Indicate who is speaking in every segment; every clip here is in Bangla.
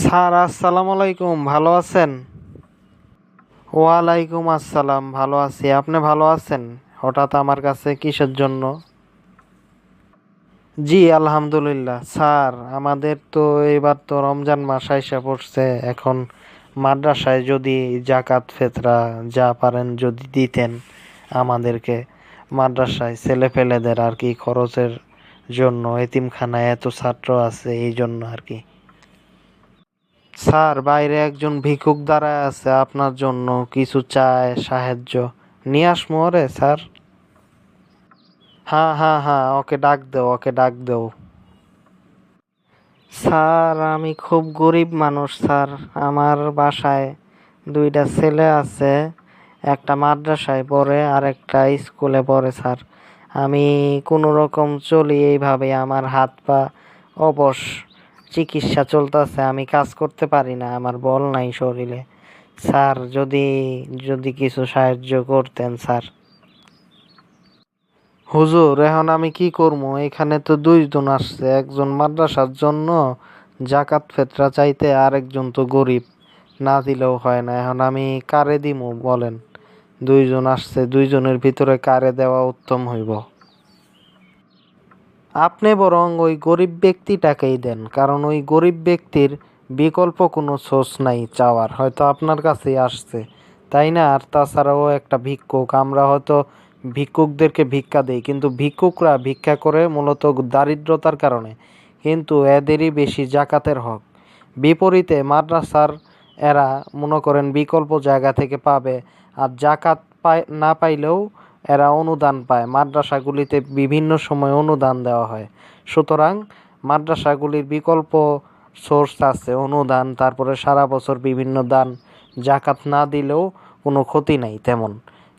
Speaker 1: স্যার আসসালামু আলাইকুম, ভালো আছেন? ওয়ালাইকুম আসসালাম, ভালো আছি। আপনি ভালো আছেন? হঠাৎ আমার কাছে কিসের জন্য? জি আলহামদুলিল্লাহ। স্যার আমাদের তো এবার তো রমজান মাস আইসা পড়ছে। এখন মাদ্রাসায় যদি জাকাত ফেতরা যা পারেন যদি দিতেন আমাদেরকে, মাদ্রাসায় ছেলেপেলেদের আর কি খরচের জন্য, এতিমখানায় এত ছাত্র আছে এই জন্য আর কি। স্যার বাইরে একজন ভিক্ষুক দাঁড়ায় আছে, আপনার জন্য কিছু চায় সাহায্য। নিয়ে আসমো ওরে স্যার? হ্যাঁ হ্যাঁ হ্যাঁ, ওকে ডাক দেও, ওকে ডাক দেও। স্যার আমি খুব গরিব মানুষ স্যার। আমার বাসায় দুইটা ছেলে আছে, একটা মাদ্রাসায় পড়ে আর একটা স্কুলে পড়ে স্যার। আমি কোনো রকম চলি এইভাবে, আমার হাত পা অবশ, চিকিৎসা চলতেছে, আমি কাজ করতে পারি না, আমার বল নাই শরীরে। স্যার যদি যদি কিছু সাহায্য করতেন স্যার। হুজুর এখন আমি কি করবো? এখানে তো দুইজন আসছে, একজন মাদ্রাসার জন্য জাকাত ফেতরা চাইতে, আর একজন তো গরিব, না দিলেও হয় না। এখন আমি কারে দিমু বলেন? দুইজন আসছে, দুইজনের ভিতরে কারে দেওয়া উত্তম হইব? আপনি বরং ওই গরিব ব্যক্তিটাকেই দেন, কারণ ওই গরিব ব্যক্তির বিকল্প কোনো সোর্স নাই চাওয়ার, হয়তো আপনার কাছেই আসছে, তাই না? আর তাছাড়াও একটা ভিক্ষুক, আমরা হয়তো ভিক্ষুকদেরকে ভিক্ষা দেই, কিন্তু ভিক্ষুকরা ভিক্ষা করে মূলত দারিদ্রতার কারণে, কিন্তু এদেরই বেশি জাকাতের হক। বিপরীতে মাদ্রাসার এরা মনে করেন বিকল্প জায়গা থেকে পাবে, আর জাকাত পায় না পাইলেও এরা অনুদান পায়। মাদ্রাসাগুলিতে বিভিন্ন সময় অনুদান দেওয়া হয়, সুতরাং মাদ্রাসাগুলির বিকল্প সোর্স আছে অনুদান, তারপরে সারা বছর বিভিন্ন দান। জাকাত না দিলেও কোনো ক্ষতি নাই তেমন।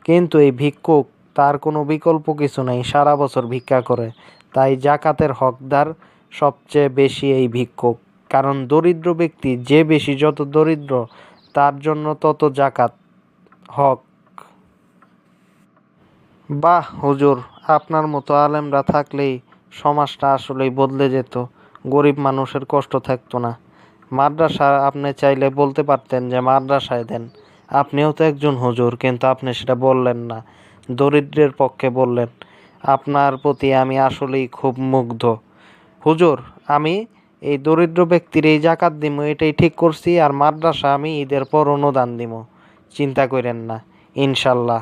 Speaker 1: কিন্তু এই ভিক্ষুক, তার কোনো বিকল্প কিছু নাই, সারা বছর ভিক্ষা করে। তাই জাকাতের হকদার সবচেয়ে বেশি এই ভিক্ষুক, কারণ দরিদ্র ব্যক্তি যে বেশি, যত দরিদ্র তার জন্য তত জাকাত হক। বাহ হুজুর, আপনার মতো আলেমরা থাকলেই সমাজটা আসলেই বদলে যেত, গরিব মানুষের কষ্ট থাকতো না। মাদ্রাসা আপনি চাইলে বলতে পারতেন যে মাদ্রাসায় দেন, আপনিও তো একজন হুজুর, কিন্তু আপনি সেটা বললেন না, দরিদ্রের পক্ষে বললেন। আপনার প্রতি আমি আসলেই খুব মুগ্ধ হুজুর। আমি এই দরিদ্র ব্যক্তির এই জাকাত দিব, এটাই ঠিক করছি, আর মাদ্রাসা আমি ঈদের পর অনুদান দিব, চিন্তা করেন না, ইনশাল্লাহ।